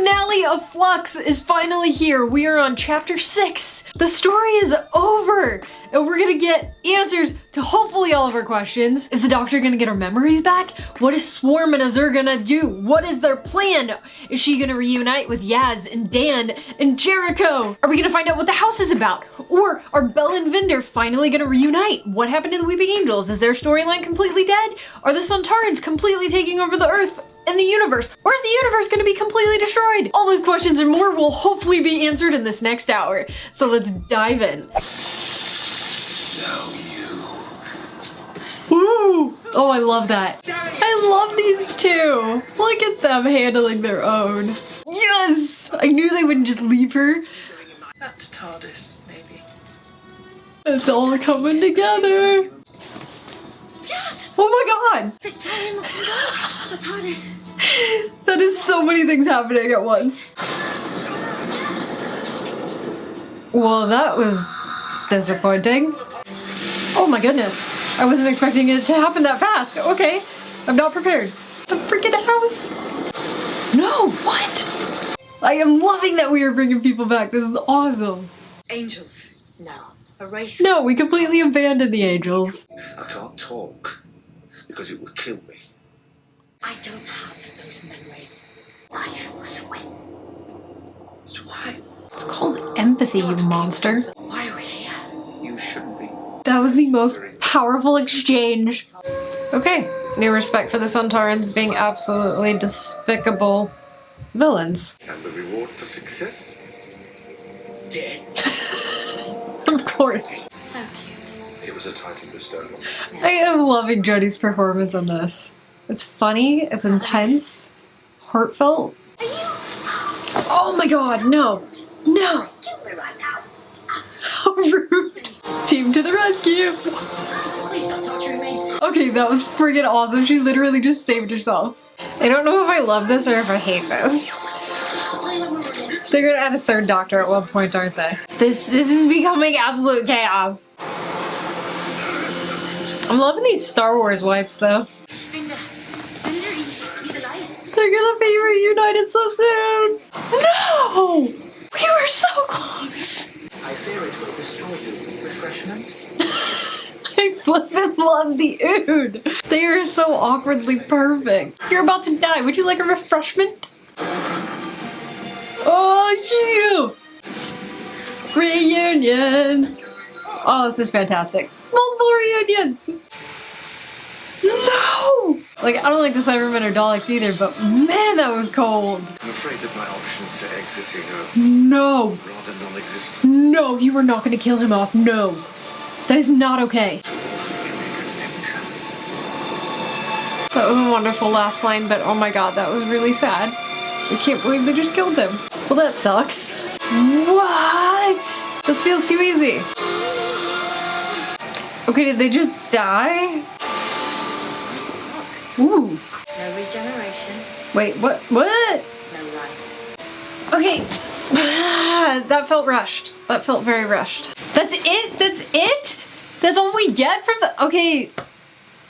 finale of Flux is finally here. We are on chapter 6. The story is over, and we're gonna get answers to hopefully all of our questions. Is the doctor gonna get her memories back? What is Swarm and Azur gonna do? What is their plan? Is she gonna reunite with Yaz and Dan and Jericho? Are we gonna find out what the house is about? Or are Belle and Vinder finally gonna reunite? What happened to the Weeping Angels? Is their storyline completely dead? Are the Sontarans completely taking over the Earth and the universe? Or is the universe gonna be completely destroyed? All those questions and more will hopefully be answered in this next hour. So let's dive in. Woo! Oh, I love that. I love these two. Look at them handling their own. Yes! I knew they wouldn't just leave her. That's TARDIS, maybe. It's all coming together. Yes! Oh my god! Victorian looking girl. The TARDIS. That is so many things happening at once. Well, that was disappointing. Oh my goodness. I wasn't expecting it to happen that fast. Okay, I'm not prepared. The freaking house. No, what? I am loving that we are bringing people back. This is awesome. Angels. No. Erase. No, we completely abandoned the angels. I can't talk because it would kill me. I don't have those memories. Life was a win. So why? It's called empathy, you monster. Why are we here? You shouldn't be. That was the most powerful exchange. Okay, new respect for the Sontarans being absolutely despicable villains. And the reward for success? Death. Of course. So cute. It was a title bestowed on me. I am loving Jodie's performance on this. It's funny, it's intense, heartfelt. Are you? Oh my god, no. No. Kill me right now. How rude. Team to the rescue. Please stop torturing me. Okay, that was friggin' awesome. She literally just saved herself. I don't know if I love this or if I hate this. I'll tell you when we're ready. They're gonna add a third doctor at one point, aren't they? This is becoming absolute chaos. I'm loving these Star Wars wipes though. Vinder, he's alive. They're gonna be reunited so soon. No! We were so close. I fear it will destroy you. Refreshment? I flippin' love the Ood. They are so awkwardly perfect. You're about to die. Would you like a refreshment? Oh, you! Reunion. Oh, this is fantastic. Multiple reunions. No! Like, I don't like the Cybermen or Daleks either, but man, that was cold. I'm afraid that my options for exiting are No. rather non-existent. No, you are not going to kill him off. No. That is not okay. That was a wonderful last line, but oh my god, that was really sad. I can't believe they just killed him. Well, that sucks. What? This feels too easy. Okay, did they just die? Ooh. No regeneration. Wait, what? What? No life. Okay. That felt rushed. That felt very rushed. That's it? That's it? That's all we get from the... Okay.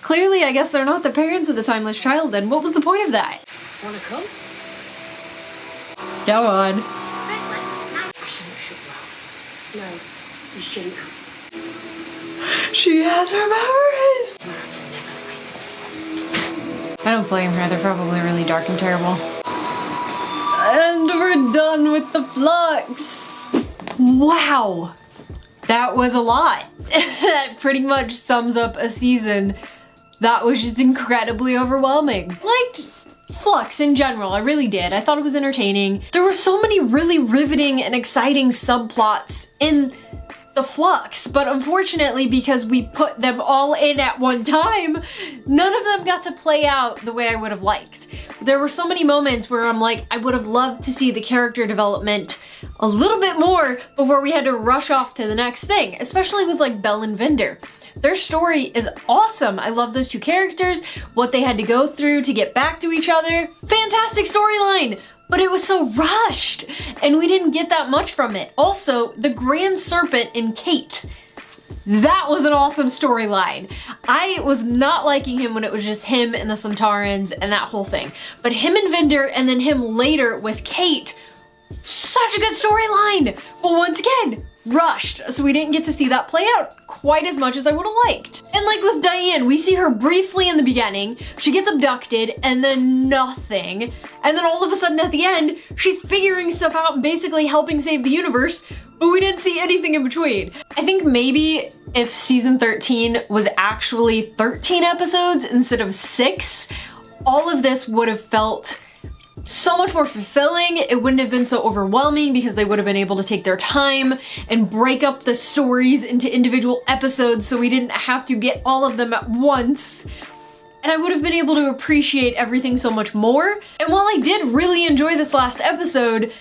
Clearly, I guess they're not the parents of the Timeless Child then. What was the point of that? Wanna come? Go on. Firstly, I shouldn't have shut well. No, you shouldn't have. She has her memories. Where I can never find them. I don't blame her. They're probably really dark and terrible. And we're done with the Flux. Wow. That was a lot. That pretty much sums up a season that was just incredibly overwhelming. Liked Flux in general, I really did. I thought it was entertaining. There were so many really riveting and exciting subplots in the Flux, but unfortunately, because we put them all in at one time, none of them got to play out the way I would have liked. There were so many moments where I'm like, I would have loved to see the character development a little bit more before we had to rush off to the next thing, especially with like Belle and Vinder. Their story is awesome. I love those two characters, what they had to go through to get back to each other. Fantastic storyline! But it was so rushed, and we didn't get that much from it. Also, the Grand Serpent in Kate. That was an awesome storyline. I was not liking him when it was just him and the Sontarans and that whole thing. But him and Vinder and then him later with Kate, such a good storyline. But once again, rushed. So we didn't get to see that play out quite as much as I would have liked. And like with Diane, we see her briefly in the beginning. She gets abducted and then nothing. And then all of a sudden at the end, she's figuring stuff out and basically helping save the universe. But we didn't see anything in between. I think maybe if season 13 was actually 13 episodes instead of 6, all of this would have felt so much more fulfilling. It wouldn't have been so overwhelming because they would have been able to take their time and break up the stories into individual episodes so we didn't have to get all of them at once. And I would have been able to appreciate everything so much more. And while I did really enjoy this last episode,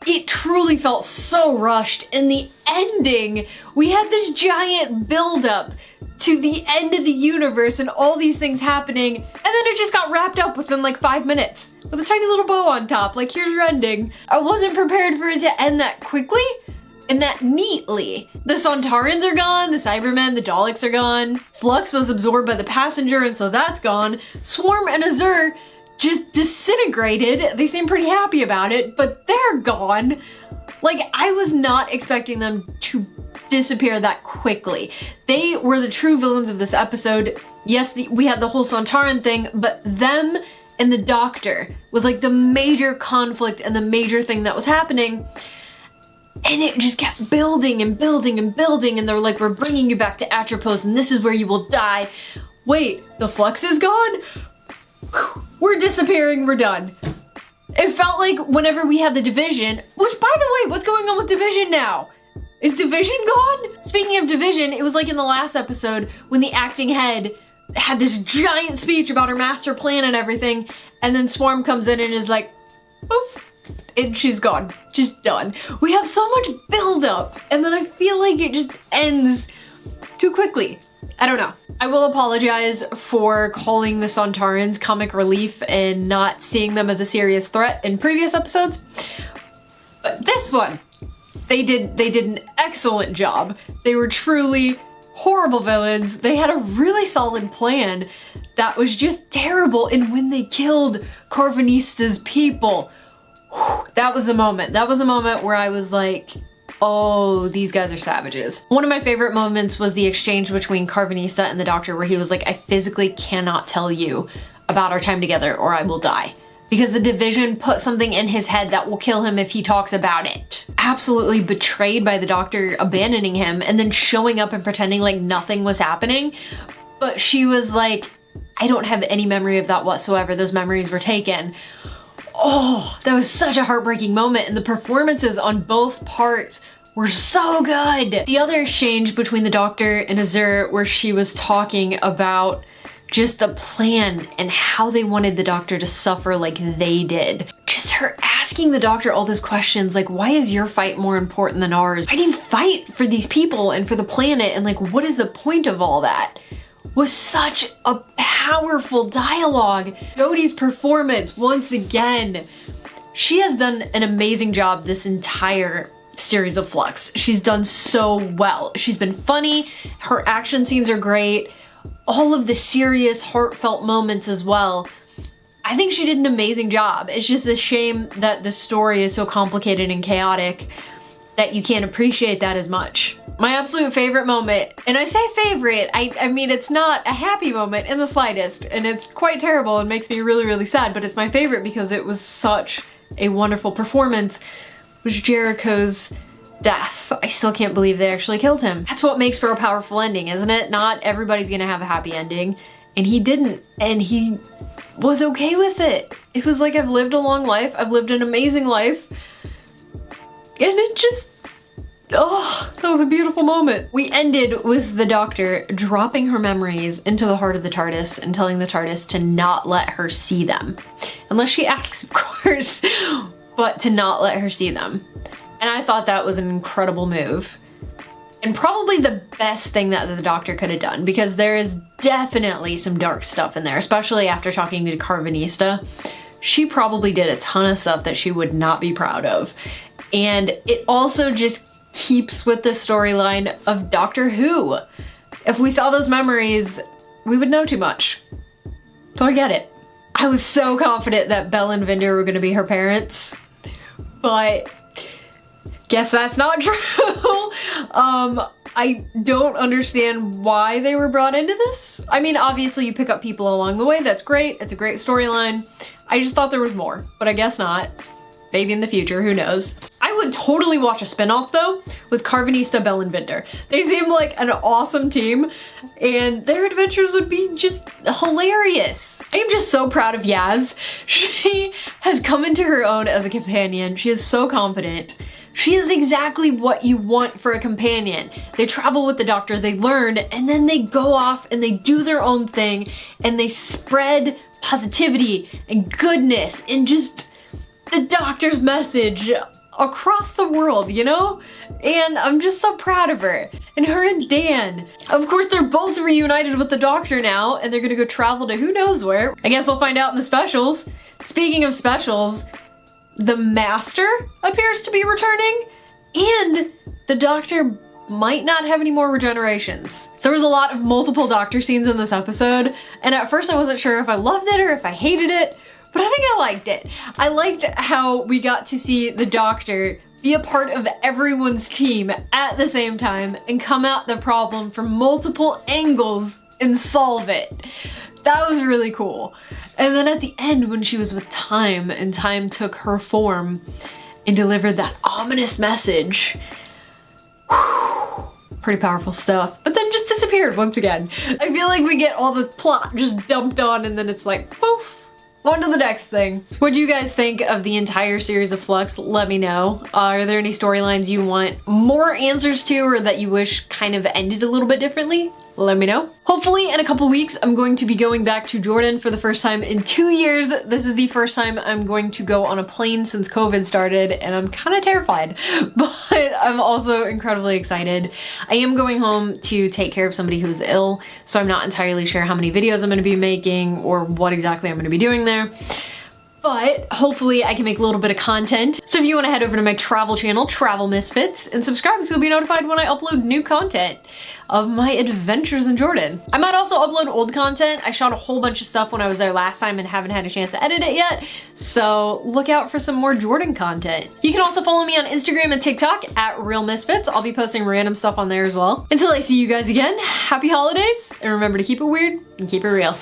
it truly felt so rushed. In the ending, we had this giant buildup to the end of the universe and all these things happening, and then it just got wrapped up within like 5 minutes with a tiny little bow on top, like here's your ending. I wasn't prepared for it to end that quickly and that neatly. The Sontarans are gone, the Cybermen, the Daleks are gone, Flux was absorbed by the passenger and so that's gone. Swarm and Azure just disintegrated. They seem pretty happy about it, but they're gone. Like, I was not expecting them to disappear that quickly. They were the true villains of this episode. Yes, we had the whole Sontaran thing, but them and the Doctor was like the major conflict and the major thing that was happening. And it just kept building and building and building, and they're like, we're bringing you back to Atropos and this is where you will die. Wait, the Flux is gone? We're disappearing, we're done. It felt like whenever we had the Division, which by the way, what's going on with Division now? Is Division gone? Speaking of Division, it was like in the last episode when the acting head had this giant speech about her master plan and everything, and then Swarm comes in and is like, poof, and she's gone. She's done. We have so much buildup, and then I feel like it just ends too quickly. I don't know. I will apologize for calling the Sontarans comic relief and not seeing them as a serious threat in previous episodes. But this one, they did an excellent job. They were truly horrible villains. They had a really solid plan that was just terrible. And when they killed Carvanista's people, whew, that was the moment. That was the moment where I was like, oh, these guys are savages. One of my favorite moments was the exchange between Carvanista and the Doctor where he was like, I physically cannot tell you about our time together or I will die. Because the Division put something in his head that will kill him if he talks about it. Absolutely betrayed by the Doctor abandoning him and then showing up and pretending like nothing was happening. But she was like, I don't have any memory of that whatsoever. Those memories were taken. Oh, that was such a heartbreaking moment, and the performances on both parts were so good. The other exchange between the Doctor and Azure where she was talking about just the plan and how they wanted the Doctor to suffer like they did. Just her asking the Doctor all those questions like, why is your fight more important than ours? I didn't fight for these people and for the planet, and like, what is the point of all that? Was such a powerful dialogue. Jodie's performance, once again, she has done an amazing job this entire series of Flux. She's done so well. She's been funny, her action scenes are great, all of the serious, heartfelt moments as well. I think she did an amazing job. It's just a shame that the story is so complicated and chaotic that you can't appreciate that as much. My absolute favorite moment, and I say favorite, I mean it's not a happy moment in the slightest, and it's quite terrible and makes me really, really sad, but it's my favorite because it was such a wonderful performance, was Jericho's death. I still can't believe they actually killed him. That's what makes for a powerful ending, isn't it? Not everybody's gonna have a happy ending, and he didn't, and he was okay with it. It was like, I've lived a long life, I've lived an amazing life, and it just, oh, that was a beautiful moment. We ended with the Doctor dropping her memories into the heart of the TARDIS and telling the TARDIS to not let her see them. Unless she asks, of course, but to not let her see them. And I thought that was an incredible move. And probably the best thing that the Doctor could have done, because there is definitely some dark stuff in there, especially after talking to Carvanista. She probably did a ton of stuff that she would not be proud of. And it also just keeps with the storyline of Doctor Who. If we saw those memories, we would know too much. So I get it. I was so confident that Belle and Vinder were gonna be her parents, but guess that's not true. I don't understand why they were brought into this. I mean, obviously you pick up people along the way, that's great, it's a great storyline. I just thought there was more, but I guess not. Maybe in the future, who knows. I would totally watch a spinoff though, with Carvanista, Belle, and Vinder. They seem like an awesome team, and their adventures would be just hilarious. I am just so proud of Yaz. She has come into her own as a companion. She is so confident. She is exactly what you want for a companion. They travel with the Doctor, they learn, and then they go off and they do their own thing, and they spread positivity and goodness and just the Doctor's message across the world, you know? And I'm just so proud of her. And her and Dan. Of course, they're both reunited with the Doctor now, and they're gonna go travel to who knows where. I guess we'll find out in the specials. Speaking of specials, the Master appears to be returning, and the Doctor might not have any more regenerations. There was a lot of multiple Doctor scenes in this episode, and at first I wasn't sure if I loved it or if I hated it, but I think I liked it. I liked how we got to see the Doctor be a part of everyone's team at the same time and come at the problem from multiple angles and solve it. That was really cool. And then at the end when she was with Time and Time took her form and delivered that ominous message, whew, pretty powerful stuff. But then just disappeared once again. I feel like we get all this plot just dumped on and then it's like poof. On to the next thing. What do you guys think of the entire series of Flux? Let me know. Are there any storylines you want more answers to or that you wish kind of ended a little bit differently? Let me know. Hopefully in a couple weeks, I'm going to be going back to Jordan for the first time in 2 years. This is the first time I'm going to go on a plane since COVID started, and I'm kind of terrified, but I'm also incredibly excited. I am going home to take care of somebody who's ill, so I'm not entirely sure how many videos I'm gonna be making or what exactly I'm gonna be doing there. But hopefully I can make a little bit of content. So if you want to head over to my travel channel, Travel Misfits, and subscribe so you'll be notified when I upload new content of my adventures in Jordan. I might also upload old content. I shot a whole bunch of stuff when I was there last time and haven't had a chance to edit it yet. So look out for some more Jordan content. You can also follow me on Instagram and TikTok at Real Misfits. I'll be posting random stuff on there as well. Until I see you guys again, happy holidays, and remember to keep it weird and keep it real.